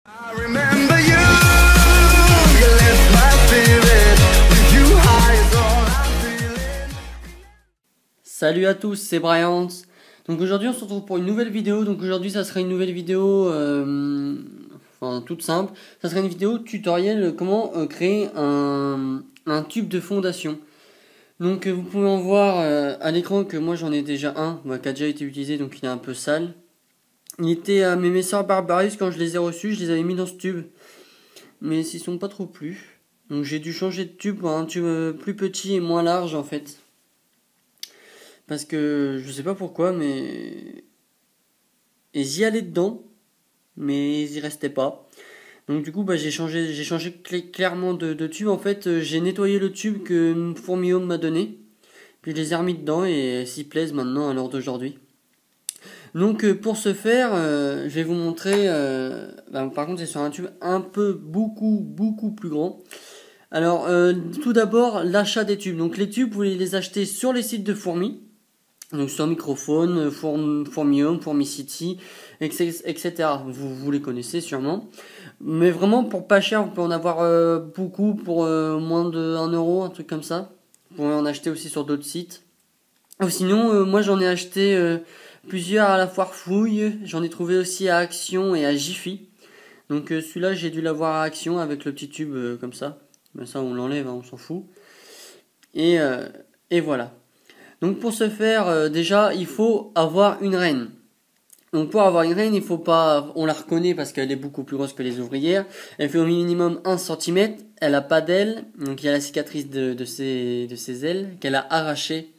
I remember you, you left my spirit, with you high is all I'm feeling. Salut à tous, c'est Bryant. Donc aujourd'hui on se retrouve pour une nouvelle vidéo. Donc aujourd'hui ça sera une nouvelle vidéo toute simple. Ça sera une vidéo tutoriel comment créer un tube de fondation. Donc vous pouvez en voir à l'écran que moi j'en ai déjà un qui a déjà été utilisé, donc il est un peu sale. Il était à mes sœurs Barbaris, quand je les ai reçus, je les avais mis dans ce tube. Mais ils sont pas trop plu. Donc j'ai dû changer de tube pour un tube plus petit et moins large en fait. Parce que je sais pas pourquoi, mais ils y allaient dedans, mais ils y restaient pas. Donc du coup j'ai changé clairement de tube. En fait j'ai nettoyé le tube que Fourmillon m'a donné. Puis je les ai remis dedans et elles s'y plaisent maintenant à l'heure d'aujourd'hui. Donc pour ce faire, je vais vous montrer, par contre c'est sur un tube beaucoup plus grand. Alors tout d'abord l'achat des tubes. Donc les tubes vous pouvez les acheter sur les sites de Fourmi, donc sur Microphone, Fourmium, Fourmicity, etc. Vous les connaissez sûrement. Mais vraiment pour pas cher, vous pouvez en avoir beaucoup pour moins de 1 euro, un truc comme ça. Vous pouvez en acheter aussi sur d'autres sites. Ou sinon moi j'en ai acheté plusieurs à la foire Fouille, j'en ai trouvé aussi à Action et à Jiffy. Donc celui-là j'ai dû l'avoir à Action avec le petit tube comme ça. Ben, ça on l'enlève, hein, on s'en fout. Et voilà. Donc pour ce faire, déjà il faut avoir une reine. Donc pour avoir une reine, il faut pas, on la reconnaît parce qu'elle est beaucoup plus grosse que les ouvrières. Elle fait au minimum 1 cm, elle a pas d'ailes, donc il y a la cicatrice de ses ailes qu'elle a arrachées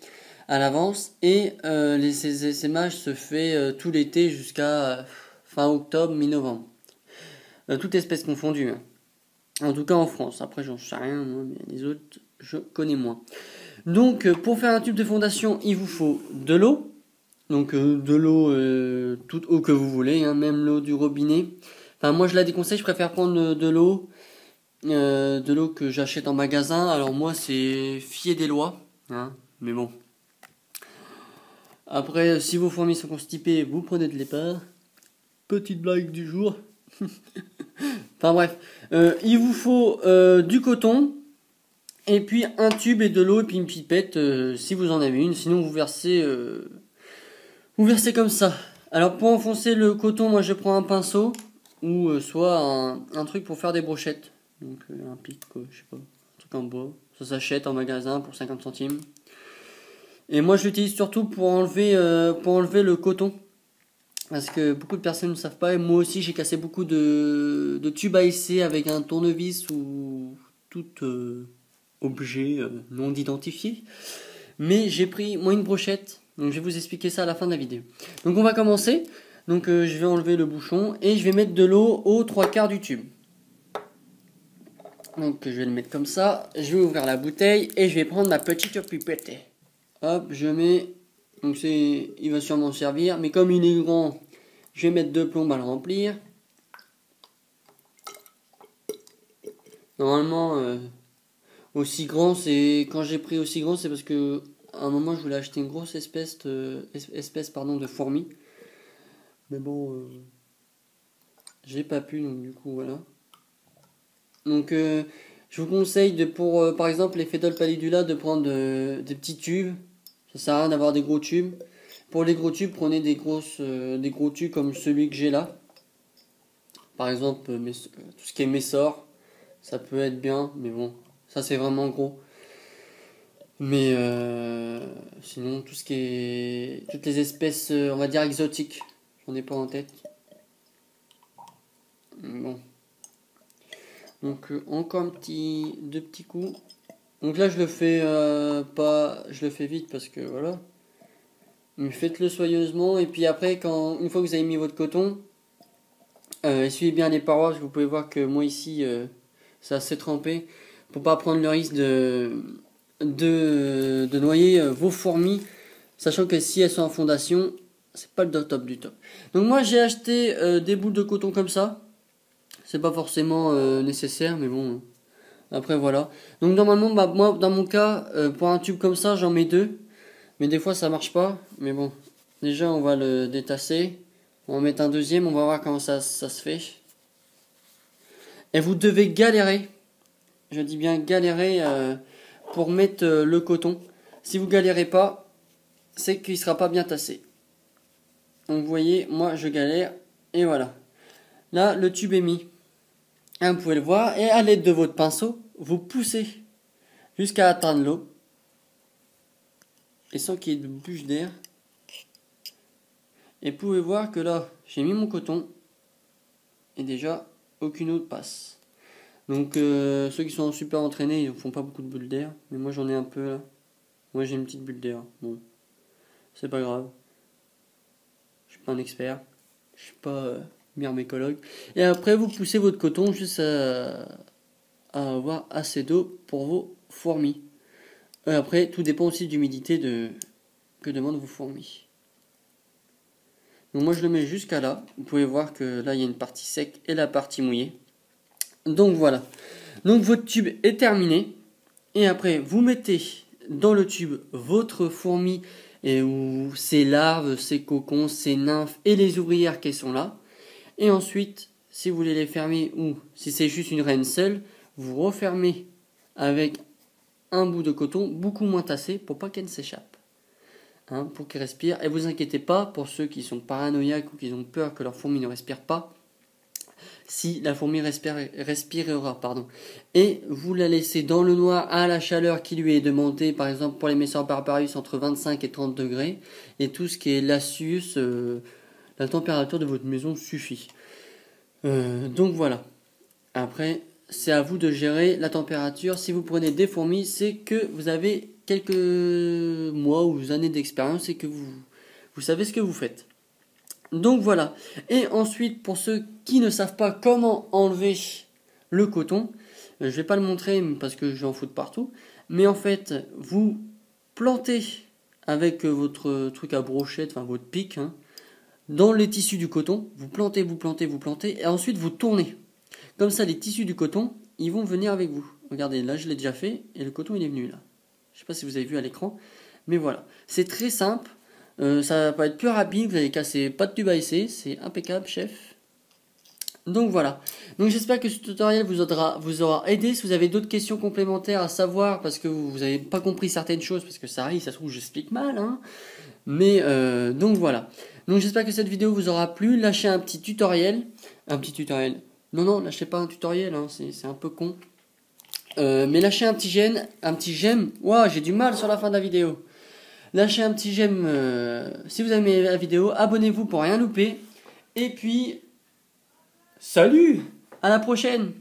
à l'avance, et ces essaimages se fait tout l'été jusqu'à fin octobre, mi-novembre. Toute espèce confondue, hein. En tout cas en France. Après j'en sais rien, moi, mais les autres je connais moins. Donc pour faire un tube de fondation, il vous faut de l'eau. Donc de l'eau, toute eau que vous voulez, hein, même l'eau du robinet. Enfin moi je la déconseille, je préfère prendre de l'eau que j'achète en magasin. Alors moi c'est Fier des lois, hein, mais bon. Après, si vos fourmis sont constipées, vous prenez de l'épar. Petite blague du jour. Enfin bref, il vous faut du coton, et puis un tube et de l'eau, et puis une pipette si vous en avez une. Sinon vous versez comme ça. Alors pour enfoncer le coton, moi je prends un pinceau, ou soit un truc pour faire des brochettes. Donc un pic, je sais pas, un truc en bois. Ça s'achète en magasin pour 50 centimes. Et moi je l'utilise surtout pour enlever le coton. Parce que beaucoup de personnes ne savent pas. Et moi aussi j'ai cassé beaucoup de tubes à essai avec un tournevis ou tout objet non identifié. Mais j'ai pris moi une brochette. Donc je vais vous expliquer ça à la fin de la vidéo. Donc on va commencer. Donc je vais enlever le bouchon et je vais mettre de l'eau aux 3/4 du tube. Donc je vais le mettre comme ça. Je vais ouvrir la bouteille et je vais prendre ma petite pipette. Hop, je mets, donc il va sûrement servir, mais comme il est grand, je vais mettre 2 plombes à le remplir. Normalement, aussi grand, quand j'ai pris aussi grand, c'est parce que à un moment je voulais acheter une grosse espèce de fourmi. Mais bon, j'ai pas pu, donc du coup voilà. Donc je vous conseille pour par exemple les Phédol pallidula de prendre des petits tubes. Ça sert à rien d'avoir des gros tubes. Pour les gros tubes, prenez des gros tubes comme celui que j'ai là. Par exemple, tout ce qui est Messor, ça peut être bien, mais bon, ça c'est vraiment gros. Mais sinon, toutes les espèces, on va dire exotiques, j'en ai pas en tête. Bon. Donc encore deux petits coups. Donc là je le fais je le fais vite parce que voilà. Mais faites-le soigneusement, et puis après une fois que vous avez mis votre coton, essuyez bien les parois, parce que vous pouvez voir que moi ici c'est assez trempé, pour pas prendre le risque de noyer vos fourmis, sachant que si elles sont en fondation, c'est pas le top du top. Donc moi j'ai acheté des boules de coton comme ça. C'est pas forcément nécessaire, mais bon. Après voilà. Donc normalement, moi dans mon cas, pour un tube comme ça, j'en mets 2. Mais des fois ça marche pas. Mais bon. Déjà on va le détasser. On va en mettre un deuxième, on va voir comment ça se fait. Et vous devez galérer, je dis bien galérer pour mettre le coton. Si vous galérez pas, c'est qu'il sera pas bien tassé. Donc vous voyez, moi je galère et voilà. Là, le tube est mis. Vous pouvez le voir et à l'aide de votre pinceau, vous poussez jusqu'à atteindre l'eau. Et sans qu'il y ait de bouche d'air. Et vous pouvez voir que là, j'ai mis mon coton. Et déjà, aucune eau passe. Donc ceux qui sont super entraînés, ils ne font pas beaucoup de bulles d'air. Mais moi j'en ai un peu là. Moi j'ai une petite bulle d'air. Bon, c'est pas grave. Je suis pas un expert. Je suis pas myrmécologue. Et après vous poussez votre coton juste à avoir assez d'eau pour vos fourmis. Après tout dépend aussi de l'humidité que demandent vos fourmis. Donc moi je le mets jusqu'à là. Vous pouvez voir que là il y a une partie sec et la partie mouillée. Donc voilà. Donc votre tube est terminé. Et après vous mettez dans le tube votre fourmi et ou ses larves, ses cocons, ses nymphes et les ouvrières qui sont là. Et ensuite, si vous voulez les fermer ou si c'est juste une reine seule, vous refermez avec un bout de coton beaucoup moins tassé pour pas qu'elle s'échappe. Pour qu'elle respire. Et vous inquiétez pas pour ceux qui sont paranoïaques ou qui ont peur que leur fourmi ne respire pas. Si la fourmi respirera, et vous la laissez dans le noir à la chaleur qui lui est demandée, par exemple pour les Messor Barbarus entre 25 et 30 degrés, et tout ce qui est Lasius, la température de votre maison suffit. Donc voilà. Après, c'est à vous de gérer la température. Si vous prenez des fourmis, c'est que vous avez quelques mois ou années d'expérience et que vous savez ce que vous faites. Donc voilà. Et ensuite, pour ceux qui ne savent pas comment enlever le coton, je vais pas le montrer parce que je vais en foutre partout. Mais en fait, vous plantez avec votre truc à brochette, enfin votre pic, dans les tissus du coton. Vous plantez, et ensuite vous tournez. Comme ça, les tissus du coton, ils vont venir avec vous. Regardez, là je l'ai déjà fait et le coton il est venu là. Je sais pas si vous avez vu à l'écran, mais voilà. C'est très simple. Ça va être plus rapide, vous allez casser pas de tube à essai, c'est impeccable chef. Donc voilà, donc j'espère que ce tutoriel vous aura aidé. Si vous avez d'autres questions complémentaires à savoir, parce que vous n'avez pas compris certaines choses, parce que ça arrive, ça se trouve j'explique mal, mais donc voilà. Donc j'espère que cette vidéo vous aura plu. Lâchez un petit tutoriel, non, lâchez pas un tutoriel, c'est un peu con. Mais lâchez un petit j'aime, Waouh, j'ai du mal sur la fin de la vidéo. Lâchez un petit j'aime si vous aimez la vidéo, abonnez-vous pour rien louper. Et puis, salut, à la prochaine.